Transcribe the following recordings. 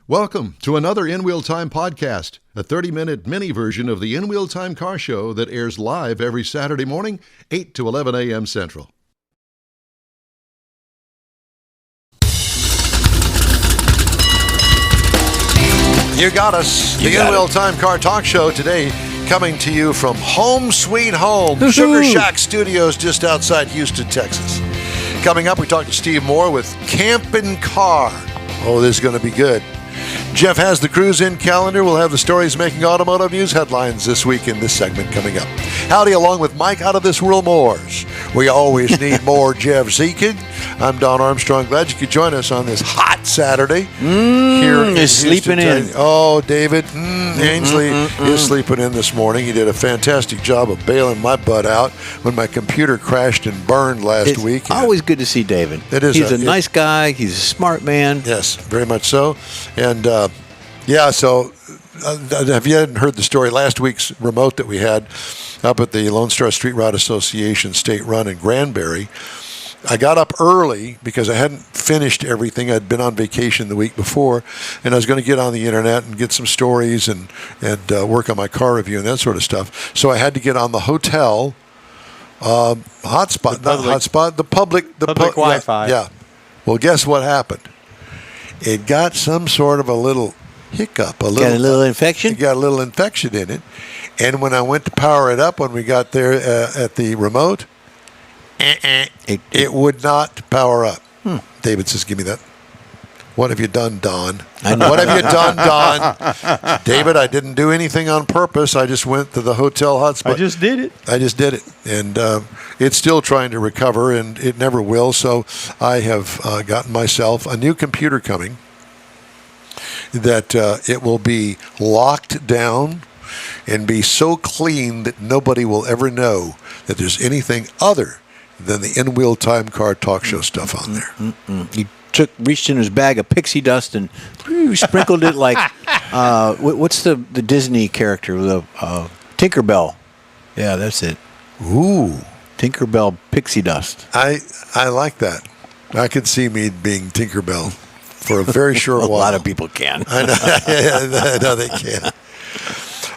Welcome to another In Wheel Time podcast, a 30-minute mini version of the In Wheel Time car show that airs live every Saturday morning, 8 to 11 a.m. Central. You got us. The In Wheel Time car talk show today coming to you from Home Sweet Home, Sugar Shack Studios just outside Houston, Texas. Coming up, we talk to Steve Moore with Campin' Car. Oh, this is going to be good. Jeff has the cruise-in calendar. We'll have the stories making automotive news headlines this week in this segment coming up. Howdy, along with Mike Out of This World Moors. We always need more Jeff Zekin. I'm Don Armstrong. Glad you could join us on this hot Saturday. Here in sleeping in. Oh, David Ainsley is sleeping in this morning. He did a fantastic job of bailing my butt out when my computer crashed and burned last week. It's always good to see David. It is. He's a nice guy. He's a smart man. Yes, very much so. And so have you hadn't heard the story, last week's remote that we had up at the Lone Star Street Rod Association State Run in Granbury, I got up early because I hadn't finished everything. I'd been on vacation the week before, and I was going to get on the internet and get some stories and work on my car review and that sort of stuff. So I had to get on the hotel hotspot, the public Wi-Fi. Yeah. Well, guess what happened? It got some sort of a little hiccup. Got a little infection? It got a little infection in it. And when I went to power it up when we got there at the remote, it would not power up. David says, give me that. What have you done, Don? What have you done, Don? David, I didn't do anything on purpose. I just went to the hotel hotspot. I just did it. And it's still trying to recover, and it never will. So I have gotten myself a new computer coming that it will be locked down and be so clean that nobody will ever know that there's anything other than the In Wheel Time car talk show stuff on there. He reached in his bag of pixie dust and sprinkled it like what's the Disney character, the Tinkerbell? Yeah, that's it. Ooh, Tinkerbell pixie dust. I like that. I could see me being Tinkerbell for a very short while. A lot of people can. I know they can.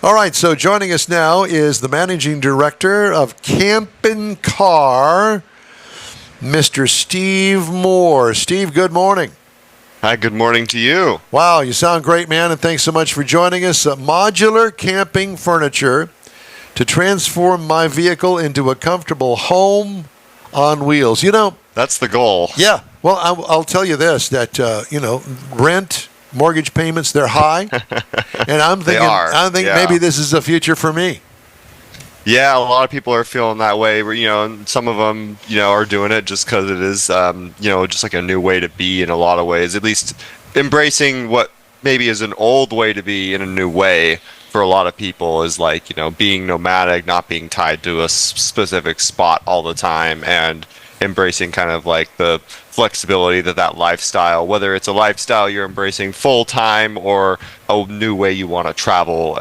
All right, so joining us now is the managing director of Campin' Car, Mr. Steve Moore. Steve, good morning. Hi, good morning to you. Wow, you sound great, man, and thanks so much for joining us. Modular camping furniture to transform my vehicle into a comfortable home on wheels. You know, that's the goal. Yeah. Well, I'll tell you this, that, rent, mortgage payments, they're high. And I'm thinking maybe this is the future for me. Yeah, a lot of people are feeling that way. And some of them, are doing it just because it is, just like a new way to be in a lot of ways. At least embracing what maybe is an old way to be in a new way for a lot of people is like, being nomadic, not being tied to a specific spot all the time, and embracing kind of like the flexibility that lifestyle, whether it's a lifestyle you're embracing full time or a new way you want to travel,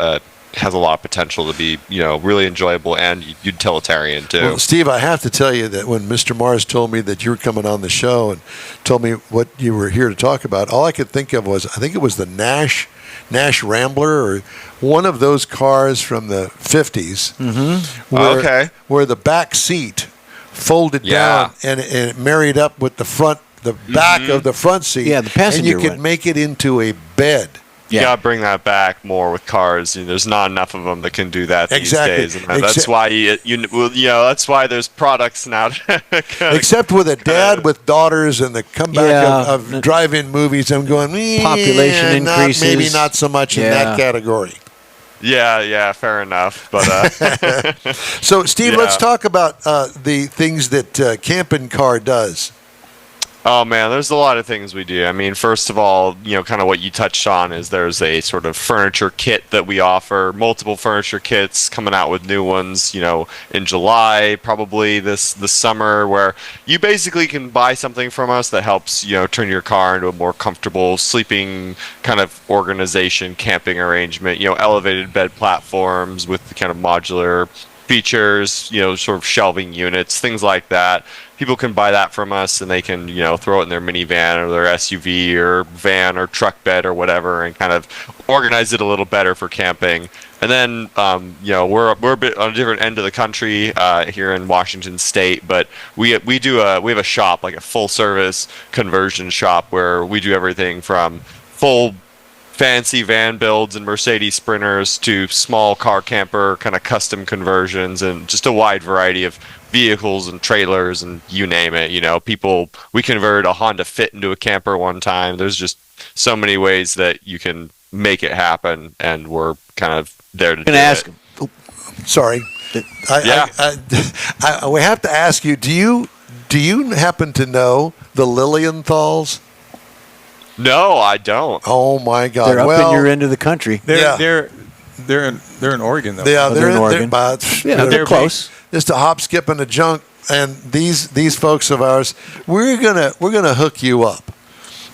has a lot of potential to be, really enjoyable and utilitarian too. Well, Steve, I have to tell you that when Mr. Mars told me that you were coming on the show and told me what you were here to talk about, all I could think of was, I think it was the Nash Rambler, or one of those cars from the 50s, where the back seat folded down and it married up with the back of the front seat. Yeah, the passenger and you could make it into a bed. You gotta bring that back more with cars. There's not enough of them that can do that these days, and that's why that's why there's products now. Except with a dad with daughters and the comeback of drive-in movies, I'm going population increases. Maybe not so much in that category. Yeah, fair enough. But so, Steve, let's talk about the things that Campin' Car does. Oh, man, there's a lot of things we do. I mean, first of all, kind of what you touched on is there's a sort of furniture kit that we offer, multiple furniture kits, coming out with new ones, in July, probably this summer, where you basically can buy something from us that helps, turn your car into a more comfortable sleeping kind of organization, camping arrangement, elevated bed platforms with the kind of modular features, sort of shelving units, things like that. People can buy that from us, and they can, throw it in their minivan or their SUV or van or truck bed or whatever, and kind of organize it a little better for camping. And then, we're a bit on a different end of the country here in Washington State, but we have a shop, like a full service conversion shop, where we do everything from full fancy van builds and Mercedes Sprinters to small car camper kind of custom conversions, and just a wide variety of vehicles and trailers and you name it. We converted a Honda Fit into a camper one time. There's just so many ways that you can make it happen, and we're kind of there to do it. Sorry. We have to ask you, do you happen to know the Lilienthal's? No, I don't. Oh my God! They're up in your end of the country. They're in Oregon though. Yeah, they're in Oregon. They're close. Just a hop, skip, and a junk. And these folks of ours, we're gonna hook you up,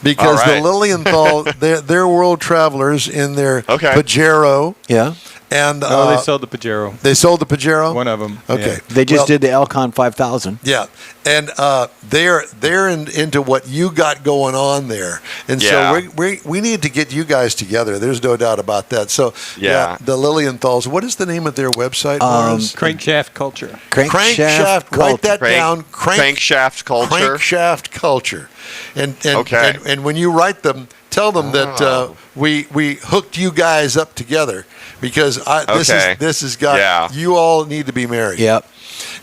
because the Lilienthal, they're world travelers in their Pajero. Yeah. And they sold the Pajero. They sold the Pajero? One of them. Okay. Yeah. They just did the Elcon 5000. Yeah. And they're into what you got going on there. And so we need to get you guys together. There's no doubt about that. So, the Lilienthals, what is the name of their website, Morris? Crankshaft Culture. Crankshaft. Write that down. Crankshaft Culture. Crankshaft Culture. And when you write them, tell them that we hooked you guys up together, because this has got you all need to be married. Yep.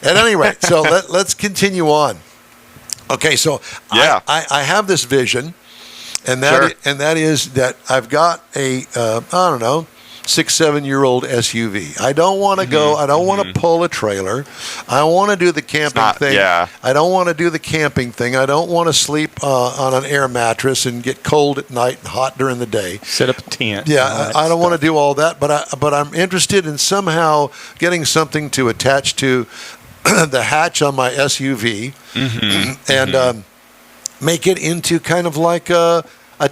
At any rate, so let's continue on. Okay, so I have this vision, and that is that I've got a 6-7-year-old SUV. I don't want to go. I don't want to pull a trailer. I want to do the camping thing. Yeah. I don't want to do the camping thing. I don't want to sleep on an air mattress and get cold at night and hot during the day. Set up a tent. Yeah, I don't want to do all that. But I'm interested in somehow getting something to attach to the hatch on my SUV and make it into kind of like a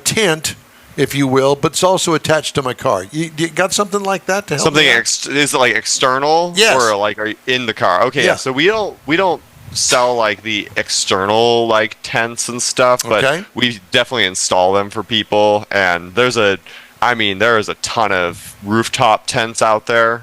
tent, if you will, but it's also attached to my car. You got something like that to help something me out? Is it like external? Yes. Or like are you in the car? Okay, yeah. So we don't sell like the external like tents and stuff, but we definitely install them for people. And there is a ton of rooftop tents out there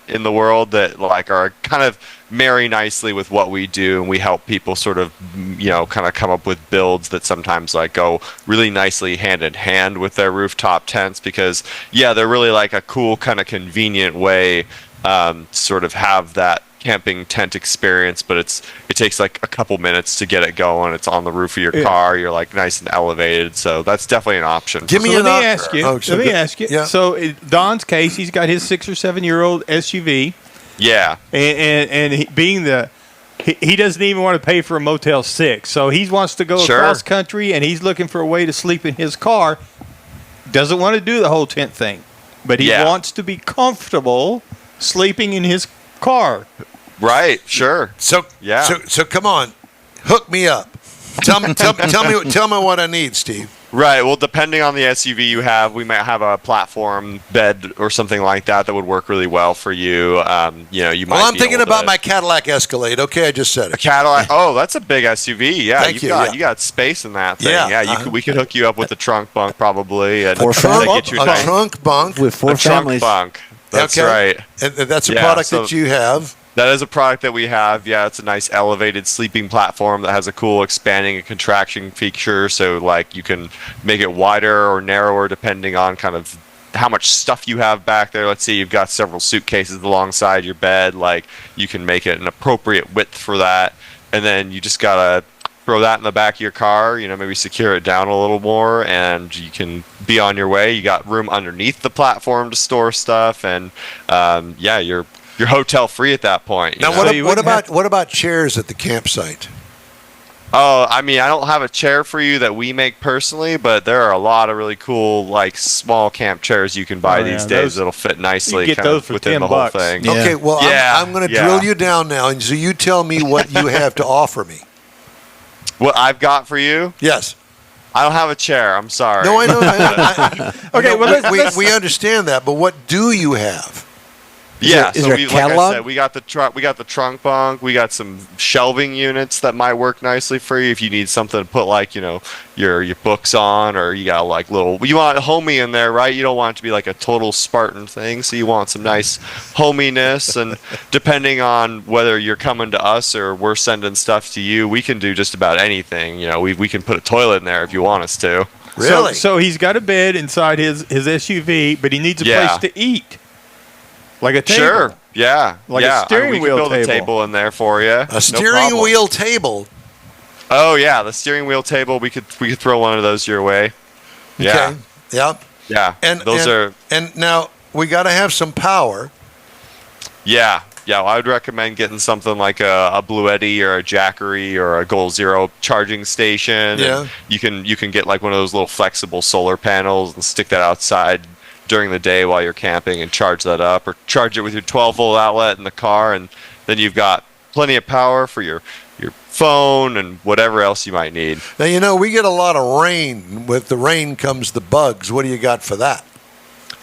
in the world that like are kind of marry nicely with what we do, and we help people sort of kind of come up with builds that sometimes like go really nicely hand in hand with their rooftop tents, because they're really like a cool kind of convenient way to sort of have that camping tent experience, but it takes like a couple minutes to get it going. It's on the roof of your car. You're like nice and elevated, so that's definitely an option. Let me ask you. Yeah. So in Don's case, he's got his 6 or 7-year-old SUV. Yeah. And he doesn't even want to pay for a Motel 6, so he wants to go across country, and he's looking for a way to sleep in his car. Doesn't want to do the whole tent thing, but he wants to be comfortable sleeping in his car. Right. Sure. So come on, hook me up. Tell me what I need, Steve. Right. Well, depending on the SUV you have, we might have a platform bed or something like that would work really well for you. You might. Well, I'm thinking about my Cadillac Escalade. Okay, I just said it. A Cadillac. Oh, that's a big SUV. Yeah, you got space in that thing. Yeah. We could hook you up with a trunk bunk probably. And a trunk bunk with 4 families. Trunk bunk. That's right. And that's a product that you have. That is a product that we have. Yeah, it's a nice elevated sleeping platform that has a cool expanding and contraction feature. So like you can make it wider or narrower depending on kind of how much stuff you have back there. Let's say you've got several suitcases alongside your bed. Like you can make it an appropriate width for that. And then you just gotta throw that in the back of your car, maybe secure it down a little more, and you can be on your way. You got room underneath the platform to store stuff, and you're hotel free at that point. Now, what about chairs at the campsite? Oh, I don't have a chair for you that we make personally, but there are a lot of really cool, like small camp chairs you can buy these days that'll fit nicely you get those for within $10. the whole thing. Yeah. Okay, well, I'm going to drill you down now, and so you tell me what you have to offer me. What I've got for you? Yes. I don't have a chair. I'm sorry. No, I know. Okay, we understand that, but what do you have? Yeah, is there a like catalog? I said, we got the trunk bunk, we got some shelving units that might work nicely for you if you need something to put like, your books on, or you got like you want homey in there, right? You don't want it to be like a total Spartan thing, so you want some nice hominess, and depending on whether you're coming to us or we're sending stuff to you, we can do just about anything. We can put a toilet in there if you want us to. Really? So he's got a bed inside his SUV, but he needs a place to eat. Like a table. Sure. Yeah. Like a steering wheel we can build a table in there for you. A steering wheel table. Oh yeah, the steering wheel table. We could throw one of those your way. Yeah. Okay. Yep. Yeah. And now we got to have some power. Yeah. Yeah. Well, I would recommend getting something like a Bluetti or a Jackery or a Goal Zero charging station. Yeah. And you can get like one of those little flexible solar panels and stick that outside during the day while you're camping and charge that up, or charge it with your 12-volt outlet in the car, and then you've got plenty of power for your phone and whatever else you might need. Now, we get a lot of rain. With the rain comes the bugs. What do you got for that?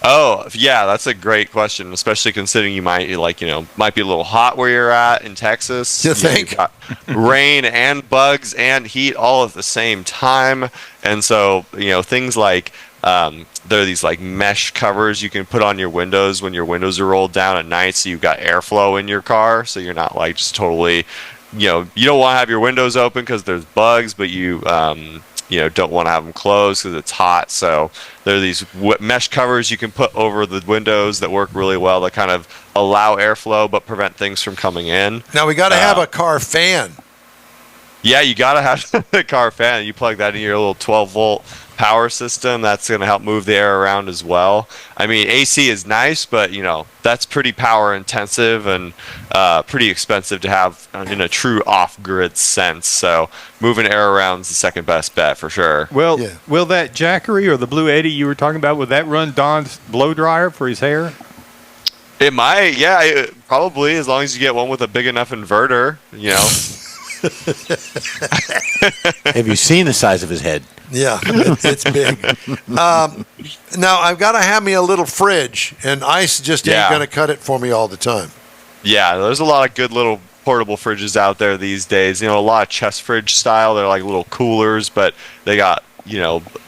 Oh, yeah, that's a great question, especially considering you might be a little hot where you're at in Texas. You think? You've got rain and bugs and heat all at the same time. And so, things like there are these like mesh covers you can put on your windows when your windows are rolled down at night, so you've got airflow in your car, so you're not like just totally, you don't want to have your windows open because there's bugs, but you don't want to have them closed because it's hot. So there are these mesh covers you can put over the windows that work really well, that kind of allow airflow but prevent things from coming in. Now we got to have a car fan. Yeah, you got to have a car fan. You plug that in your little 12-volt power system. That's going to help move the air around as well. I mean, AC is nice, but that's pretty power intensive and pretty expensive to have in a true off-grid sense. So moving air around is the second best bet for sure. Well, will that Jackery or the Bluetti you were talking about, will that run Don's blow dryer for his hair? It might, yeah, probably, as long as you get one with a big enough inverter. Have you seen the size of his head? Yeah, it's big. Now, I've got to have me a little fridge, and ice just ain't going to cut it for me all the time. Yeah, there's a lot of good little portable fridges out there these days. A lot of chest fridge style. They're like little coolers, but they got,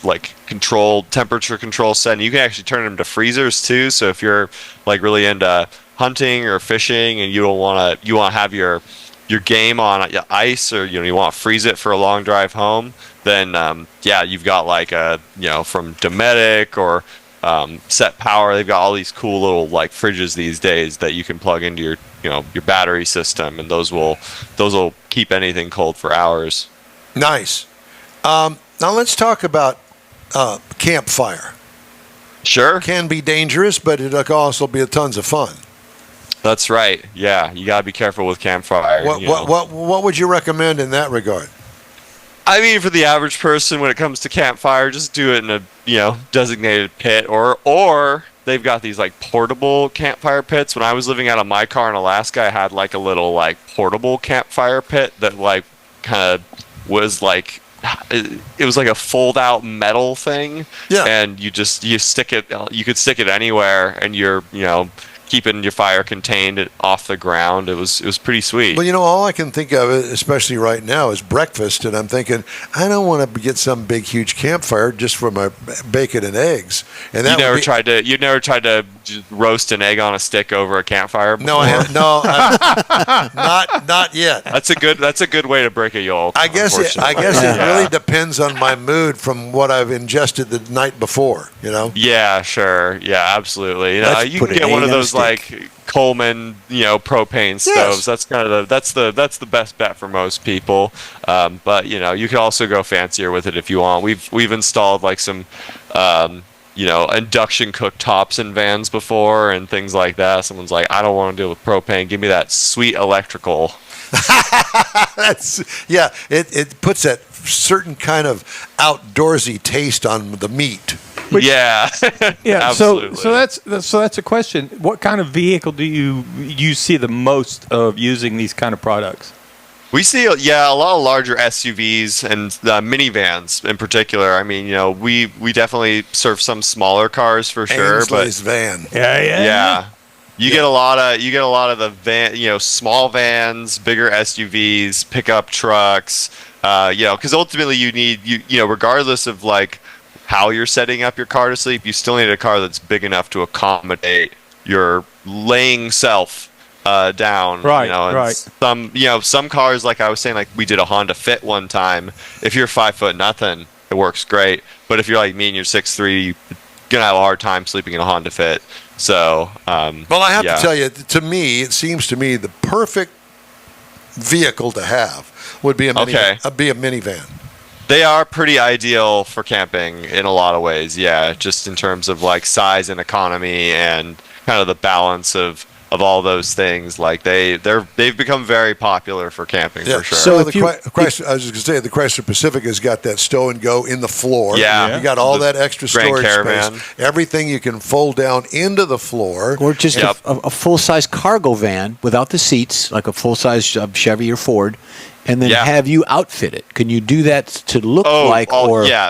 like temperature control set. And you can actually turn them to freezers too. So if you're like really into hunting or fishing and you want to have your game on ice, or you want to freeze it for a long drive home, then you've got like from Nomadic or Set Power. They've got all these cool little like fridges these days that you can plug into your battery system, and those will keep anything cold for hours. Nice. Now let's talk about campfire. Sure. Can be dangerous, but it can also be tons of fun. That's right. Yeah, you gotta be careful with campfire. What would you recommend in that regard? I mean, for the average person, when it comes to campfire, just do it in a designated pit, or they've got these like portable campfire pits. When I was living out of my car in Alaska, I had like a little like portable campfire pit that like kind of was like, it was like a fold out metal thing. Yeah. And you stick it, you could stick it anywhere, and you're keeping your fire contained off the ground. It was pretty sweet. Well, all I can think of, especially right now, is breakfast, and I'm thinking I don't want to get some big huge campfire just for my bacon and eggs. And that you never tried to roast an egg on a stick over a campfire before? No, not yet. That's a good way to break a yolk. I guess it really depends on my mood from what I've ingested the night before. Yeah, sure. Yeah, absolutely. You can get one of those like Coleman, propane stoves. That's kind of that's the best bet for most people. But you can also go fancier with it if you want. We've installed like some induction cooktops in vans before and things like that. Someone's like, I don't want to deal with propane. Give me that sweet electrical. It puts that certain kind of outdoorsy taste on the meat. Yeah. Absolutely. So that's a question. What kind of vehicle do you see the most of using these kind of products? We see, a lot of larger SUVs and minivans in particular. I mean, we definitely serve some smaller cars for sure. Ainsley's van. Yeah. You get a lot of the van, small vans, bigger SUVs, pickup trucks. Because ultimately you need regardless of like how you're setting up your car to sleep, you still need a car that's big enough to accommodate your laying self down. Right, and right. Some cars, like I was saying, like we did a Honda Fit one time. If you're 5'0", it works great. But if you're like me and you're 6'3", you're gonna have a hard time sleeping in a Honda Fit. So, well, I have to tell you, to me, it seems to me the perfect vehicle to have would be a minivan. They are pretty ideal for camping in a lot of ways, yeah. Just in terms of like size and economy and kind of the balance of all those things. Like they've become very popular for camping for sure. So I was just going to say the Chrysler Pacific has got that stow and go in the floor. Yeah, you got all that extra Grand storage Caravan. space. Everything you can fold down into the floor, or just a full size cargo van without the seats, like a full size Chevy or Ford. And then have you outfit it? Can you do that to look like?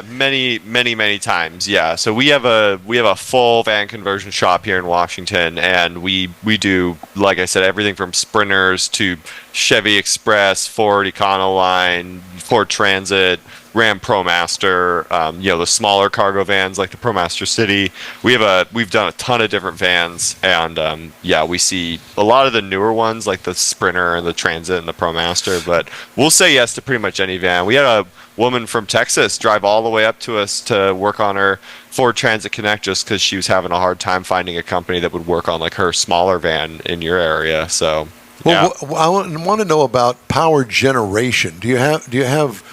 Many times. Yeah. So we have a full van conversion shop here in Washington, and we do, like I said, everything from Sprinters to Chevy Express, Ford Econoline, Ford Transit, Ram ProMaster. The smaller cargo vans like the ProMaster City. We've done a ton of different vans, and we see a lot of the newer ones like the Sprinter and the Transit and the ProMaster, but we'll say yes to pretty much any van. We had a woman from Texas drive all the way up to us to work on her Ford Transit Connect just because she was having a hard time finding a company that would work on like her smaller van in your area. So, I want to know about power generation. Do you have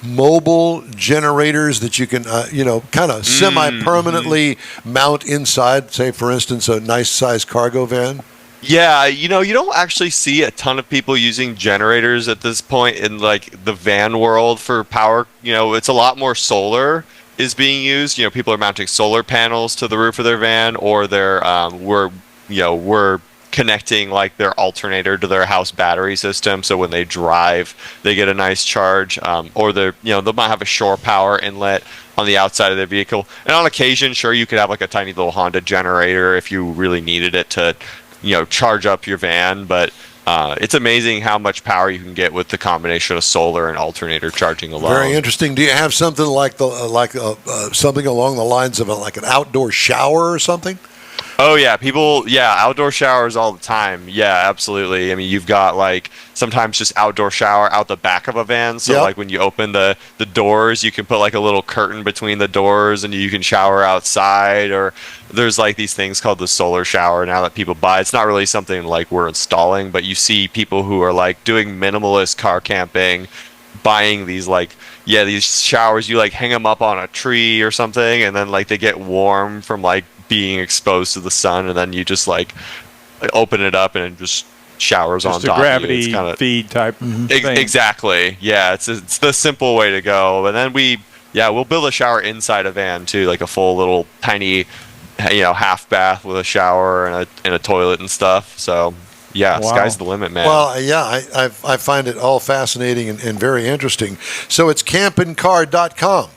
mobile generators that you can, kind of semi-permanently mount inside, say, for instance, a nice-sized cargo van? Yeah, you don't actually see a ton of people using generators at this point in like the van world for power. It's a lot more solar is being used. People are mounting solar panels to the roof of their van, or we're connecting like their alternator to their house battery system, so when they drive they get a nice charge, or they might have a shore power inlet on the outside of their vehicle, and on occasion sure you could have like a tiny little Honda generator if you really needed it to charge up your van, but it's amazing how much power you can get with the combination of solar and alternator charging alone. Very interesting. Do you have something like something along the lines of like an outdoor shower or something? Oh yeah, outdoor showers all the time. Yeah, absolutely. I mean, you've got like sometimes just outdoor shower out the back of a van. So like when you open the doors, you can put like a little curtain between the doors and you can shower outside. Or there's like these things called the solar shower now that people buy. It's not really something like we're installing, but you see people who are like doing minimalist car camping, buying these these showers. You like hang them up on a tree or something, and then like they get warm from like being exposed to the sun, and then you just like open it up and it just showers on top of you. It's a gravity feed type thing. Exactly. Yeah, it's the simple way to go. And then we'll build a shower inside a van too, like a full little tiny half bath with a shower and a toilet and stuff. So sky's the limit, man. Well, I find it all fascinating and very interesting. So it's campandcar.com.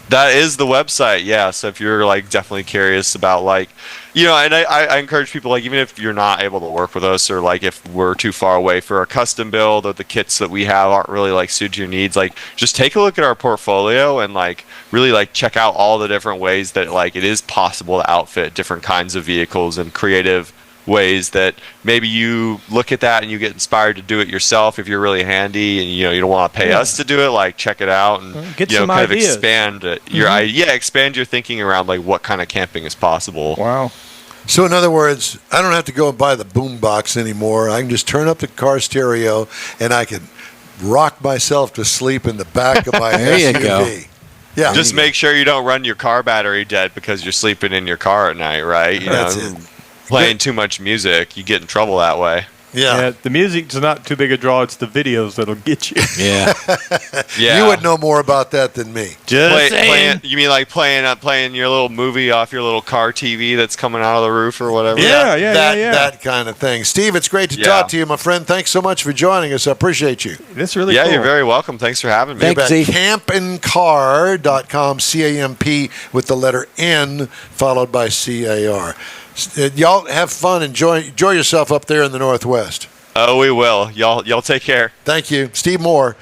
That is the website, yeah. So if you're like definitely curious about and I encourage people, like, even if you're not able to work with us, or like if we're too far away for a custom build, or the kits that we have aren't really like suited your needs, like just take a look at our portfolio and like really like check out all the different ways that like it is possible to outfit different kinds of vehicles and creative ways that maybe you look at that and you get inspired to do it yourself if you're really handy, and you don't want to pay us to do it. Like, check it out and get some ideas. Expand expand your thinking around like what kind of camping is possible. Wow. So in other words, I don't have to go and buy the boom box anymore. I can just turn up the car stereo and I can rock myself to sleep in the back of my There SUV. you go. Yeah. Just make sure you don't run your car battery dead because you're sleeping in your car at night, right? That's it. Playing too much music, you get in trouble that way. Yeah. The music's not too big a draw. It's the videos that'll get you. Yeah. Yeah. You would know more about that than me. You mean like playing your little movie off your little car TV that's coming out of the roof or whatever? Yeah. That kind of thing. Steve, it's great to talk to you, my friend. Thanks so much for joining us. I appreciate you. That's really cool. Yeah, you're very welcome. Thanks for having me. Thanks, Steve. Campandcar.com, CAMP with the letter N followed by CAR. Y'all have fun. Enjoy yourself up there in the Northwest. Oh, we will. Y'all take care. Thank you. Steve Moore.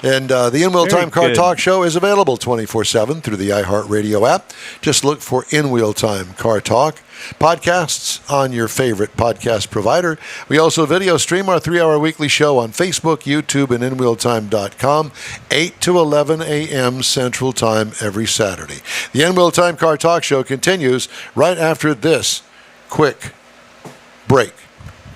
And the In Wheel Time Car Talk Show is available 24/7 through the iHeartRadio app. Just look for In Wheel Time Car Talk. Podcasts on your favorite podcast provider. We also video stream our 3-hour weekly show on Facebook, YouTube, and InWheelTime.com, 8 to 11 a.m. Central Time every Saturday. The In Wheel Time Car Talk Show continues right after this quick break.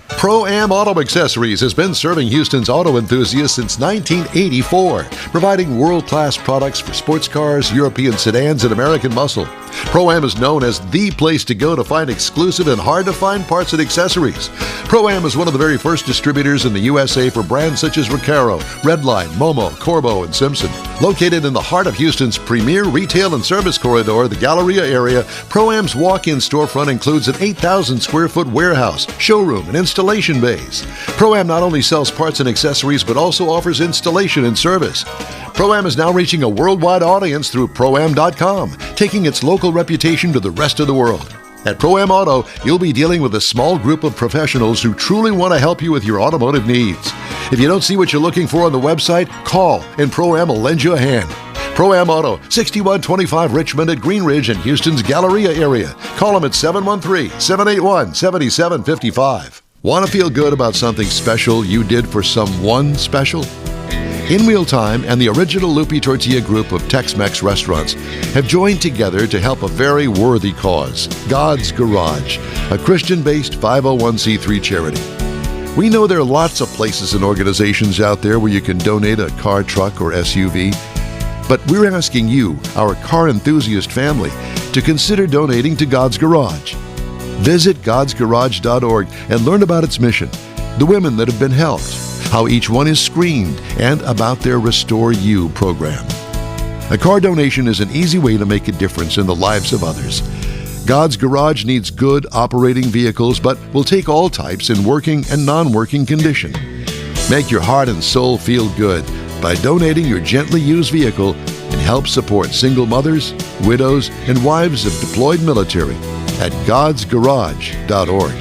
ProAm Auto Accessories has been serving Houston's auto enthusiasts since 1984, providing world-class products for sports cars, European sedans, and American muscle. ProAm is known as the place to go to find exclusive and hard-to-find parts and accessories. ProAm is one of the very first distributors in the USA for brands such as Recaro, Redline, Momo, Corbo, and Simpson. Located in the heart of Houston's premier retail and service corridor, the Galleria area, ProAm's walk-in storefront includes an 8,000-square-foot warehouse, showroom, and installation bays. ProAm not only sells parts and accessories, but also offers installation and service. ProAm is now reaching a worldwide audience through ProAm.com, taking its local reputation to the rest of the world. At ProAm Auto, you'll be dealing with a small group of professionals who truly want to help you with your automotive needs. If you don't see what you're looking for on the website, call and ProAm will lend you a hand. ProAm Auto, 6125 Richmond at Green Ridge in Houston's Galleria area. Call them at 713-781-7755. Want to feel good about something special you did for someone special? In Wheel Time and the original Lupi Tortilla group of Tex-Mex restaurants have joined together to help a very worthy cause, God's Garage, a Christian-based 501c3 charity. We know there are lots of places and organizations out there where you can donate a car, truck, or SUV, but we're asking you, our car enthusiast family, to consider donating to God's Garage. Visit godsgarage.org and learn about its mission, the women that have been helped, how each one is screened, and about their Restore You program. A car donation is an easy way to make a difference in the lives of others. God's Garage needs good operating vehicles, but will take all types in working and non-working condition. Make your heart and soul feel good by donating your gently used vehicle and help support single mothers, widows, and wives of deployed military at godsgarage.org.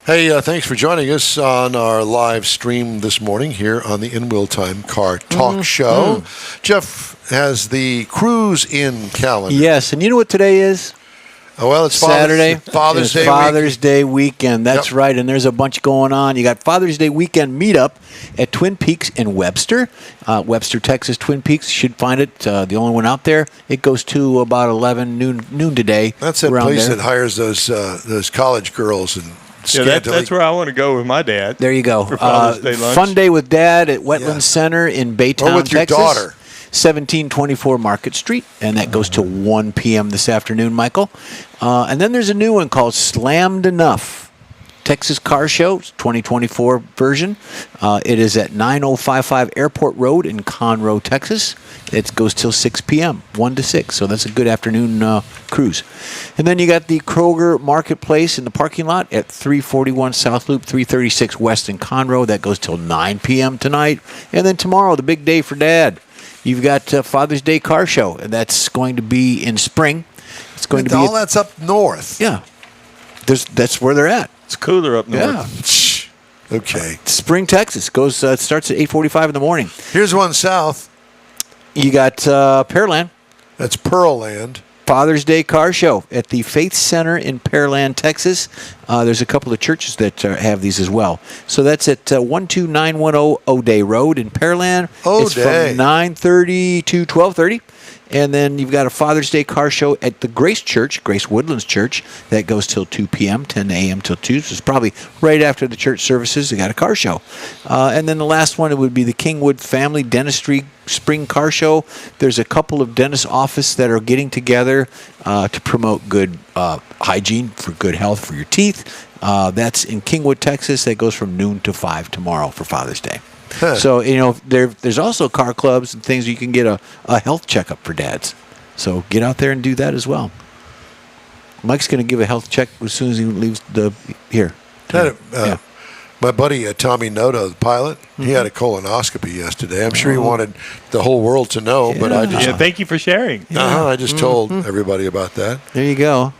Hey, thanks for joining us on our live stream this morning here on the In Wheel Time Car Talk Show. Jeff has the cruise in calendar. Yes, and you know what today is? Oh, well, it's Saturday. Father's Day Father's Day weekend. That's right, and there's a bunch going on. You got Father's Day weekend meetup at Twin Peaks in Webster. Webster, Texas, Twin Peaks. You should find it. The only one out there. It goes to about 11 noon today. That's that place that hires those college girls and. Yeah, that's where I want to go with my dad. There you go. For Father's Day lunch. Fun day with Dad at Wetland Center in Baytown, or with Texas. your daughter. 1724 Market Street, and that goes till 1 p.m. this afternoon, Michael. And then there's a new one called Slammed Enough. Texas Car Show, 2024 version. It is at 9055 Airport Road in Conroe, Texas. It goes till 6 p.m., 1 to 6. So that's a good afternoon cruise. And then you got the Kroger Marketplace in the parking lot at 341 South Loop, 336 West in Conroe. That goes till 9 p.m. tonight. And then tomorrow, the big day for Dad. You've got Father's Day Car Show, and that's going to be in spring. It's going to be that's up north. Yeah, that's where they're at. It's cooler up north. Yeah. Okay. Spring, Texas goes. It starts at 8:45 in the morning. Here's one south. You got Pearland. That's Pearland. Father's Day Car Show at the Faith Center in Pearland, Texas. There's a couple of churches that have these as well. So that's at 12910 O'Day Road in Pearland. It's from 9:30 to 12:30. And then you've got a Father's Day Car Show at the Grace Church, Grace Woodlands Church. That goes till 2 p.m., 10 a.m. till 2. So it's probably right after the church services. They got a car show. And then the last one, it would be the Kingwood Family Dentistry Spring Car Show. There's a couple of dentist offices that are getting together to promote good hygiene for good health for your teeth. That's in Kingwood, Texas. That goes from noon to 5 tomorrow for Father's Day. Huh. So, there's also car clubs and things you can get a health checkup for dads. So get out there and do that as well. Mike's going to give a health check as soon as he leaves here. My buddy Tommy Noto, the pilot, he had a colonoscopy yesterday. I'm sure he wanted the whole world to know, but I just... Yeah, thank you for sharing. I just told everybody about that. There you go.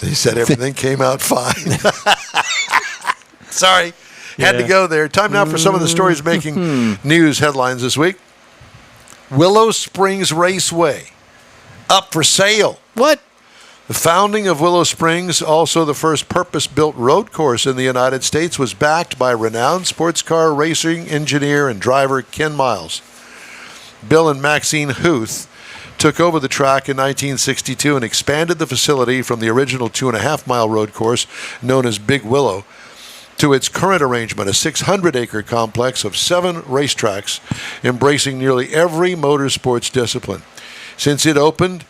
He said everything came out fine. Sorry, had to go there. Time now for some of the stories making news headlines this week. Willow Springs Raceway, up for sale. What? The founding of Willow Springs, also the first purpose-built road course in the United States, was backed by renowned sports car racing engineer and driver Ken Miles. Bill and Maxine Huth took over the track in 1962 and expanded the facility from the original 2.5-mile road course known as Big Willow to its current arrangement, a 600-acre complex of 7 racetracks embracing nearly every motorsports discipline. Since it opened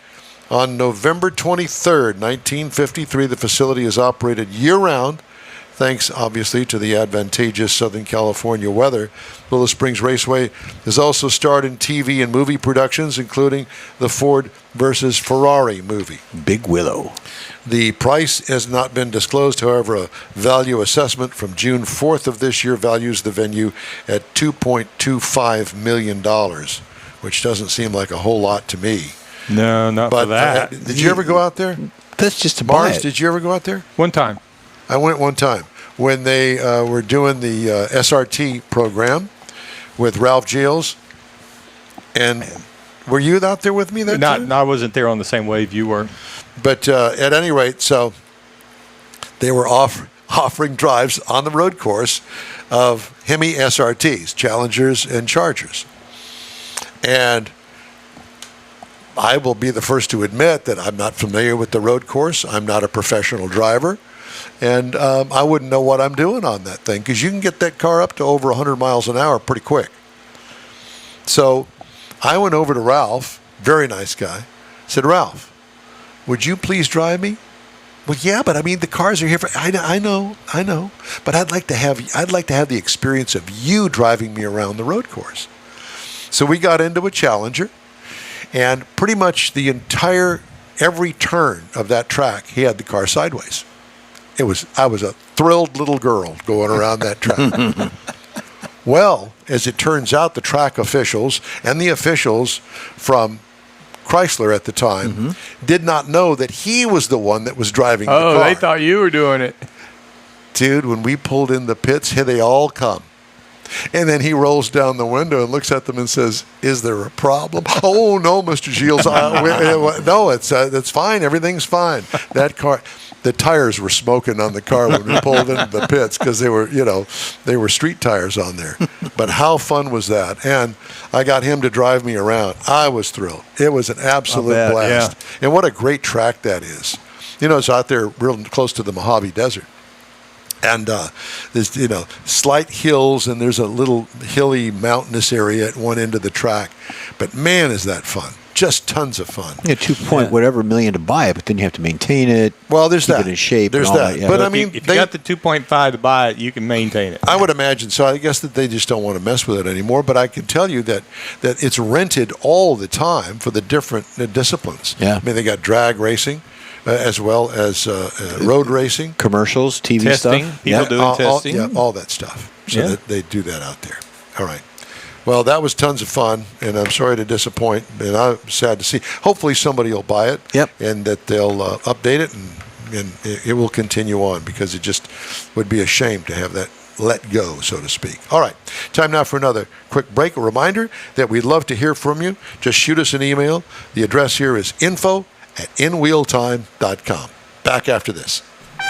on November 23rd, 1953, the facility has operated year-round, thanks obviously to the advantageous Southern California weather. Willow Springs Raceway has also starred in TV and movie productions, including the Ford versus Ferrari movie. Big Willow. The price has not been disclosed. However, a value assessment from June 4th of this year values the venue at $2.25 million, which doesn't seem like a whole lot to me. No, not for that. Did you ever go out there? That's just to buy Mars, it. did you ever go out there? One time. I went one time when they were doing the SRT program with Ralph Giles. And were you out there with me that time? No, I wasn't there on the same wave you were. But at any rate, so they were offering drives on the road course of Hemi SRTs, Challengers and Chargers. And I will be the first to admit that I'm not familiar with the road course. I'm not a professional driver. And I wouldn't know what I'm doing on that thing because you can get that car up to over 100 miles an hour pretty quick. So I went over to Ralph, very nice guy, said, Ralph, would you please drive me? Well, yeah, but I mean, the cars are here for, I know, but I'd like to have the experience of you driving me around the road course. So we got into a Challenger, and pretty much every turn of that track, he had the car sideways. I was a thrilled little girl going around that track. Well, as it turns out, the track officials and the officials from Chrysler at the time did not know that he was the one that was driving the car. Oh, they thought you were doing it. Dude, when we pulled in the pits, here they all come. And then he rolls down the window and looks at them and says, "Is there a problem?" "Oh, no, Mr. Shields. No, it's fine. Everything's fine." That car, the tires were smoking on the car when we pulled into the pits because they were street tires on there. But how fun was that? And I got him to drive me around. I was thrilled. It was an absolute blast. Yeah. And what a great track that is. It's out there real close to the Mojave Desert. And there's, slight hills, and there's a little hilly, mountainous area at one end of the track. But man, is that fun. Just tons of fun. Yeah, whatever million to buy it, but then you have to maintain it. Well, there's keep that. it in shape. There's and all that. Yeah. But Well, I mean, if you got the 2.5 to buy it, you can maintain it. I would imagine so. I guess that they just don't want to mess with it anymore. But I can tell you that it's rented all the time for the different disciplines. Yeah. I mean, they got drag racing. As well as road racing. Commercials, TV testing. stuff. People doing testing. All that stuff. So they do that out there. All right. Well, that was tons of fun, and I'm sorry to disappoint, and I'm sad to see. Hopefully somebody will buy it, and that they'll update it, and it will continue on, because it just would be a shame to have that let go, so to speak. All right. Time now for another quick break. A reminder that we'd love to hear from you. Just shoot us an email. The address here is info@inwheeltime.com. Back after this.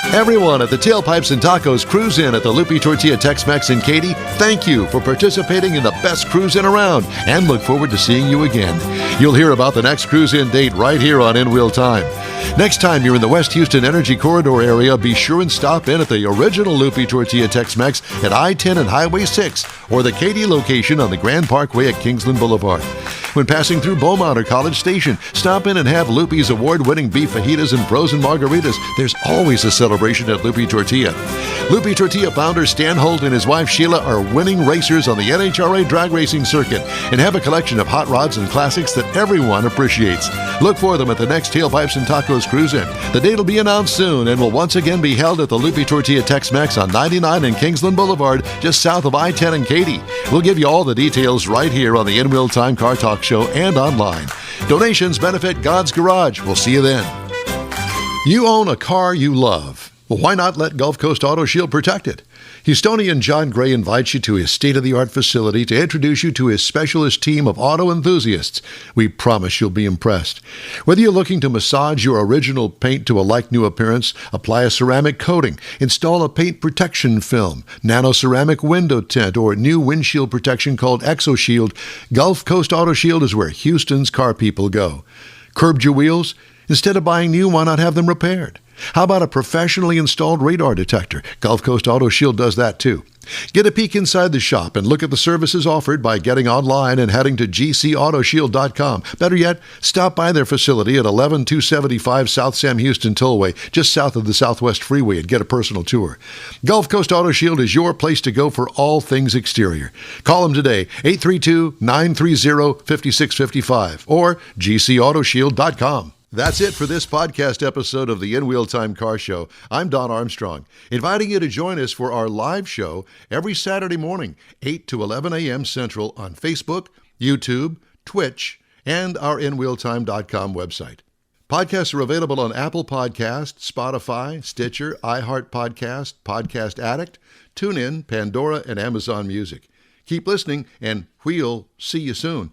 Everyone at the Tailpipes and Tacos Cruise In at the Lupi Tortilla Tex-Mex in Katy, thank you for participating in the best cruise in around, and look forward to seeing you again. You'll hear about the next cruise in date right here on In Wheel Time. Next time you're in the West Houston Energy Corridor area, be sure and stop in at the original Lupi Tortilla Tex-Mex at I-10 and Highway 6, or the Katy location on the Grand Parkway at Kingsland Boulevard. When passing through Beaumont or College Station, stop in and have Lupi's award-winning beef fajitas and frozen margaritas. There's always a celebration at Lupi Tortilla. Lupi Tortilla founder Stan Holt and his wife Sheila are winning racers on the NHRA drag racing circuit and have a collection of hot rods and classics that everyone appreciates. Look for them at the next Tailpipes and Tacos Cruise In. The date will be announced soon and will once again be held at the Lupi Tortilla Tex-Mex on 99 and Kingsland Boulevard, just south of I-10 and Katy. We'll give you all the details right here on the In Wheel Time Car Talk Show and online. Donations benefit God's Garage. We'll see you then. You own a car you love. Well, why not let Gulf Coast Auto Shield protect it? Houstonian John Gray invites you to his state-of-the-art facility to introduce you to his specialist team of auto enthusiasts. We promise you'll be impressed. Whether you're looking to massage your original paint to a like-new appearance, apply a ceramic coating, install a paint protection film, nano-ceramic window tint, or new windshield protection called ExoShield, Gulf Coast Auto Shield is where Houston's car people go. Curbed your wheels? Instead of buying new, why not have them repaired? How about a professionally installed radar detector? Gulf Coast Auto Shield does that too. Get a peek inside the shop and look at the services offered by getting online and heading to gcautoshield.com. Better yet, stop by their facility at 11275 South Sam Houston Tollway, just south of the Southwest Freeway, and get a personal tour. Gulf Coast Auto Shield is your place to go for all things exterior. Call them today, 832-930-5655 or gcautoshield.com. That's it for this podcast episode of the In Wheel Time Car Show. I'm Don Armstrong, inviting you to join us for our live show every Saturday morning, 8 to 11 a.m. Central on Facebook, YouTube, Twitch, and our InWheelTime.com website. Podcasts are available on Apple Podcasts, Spotify, Stitcher, iHeart Podcast, Podcast Addict, TuneIn, Pandora, and Amazon Music. Keep listening, and we'll see you soon.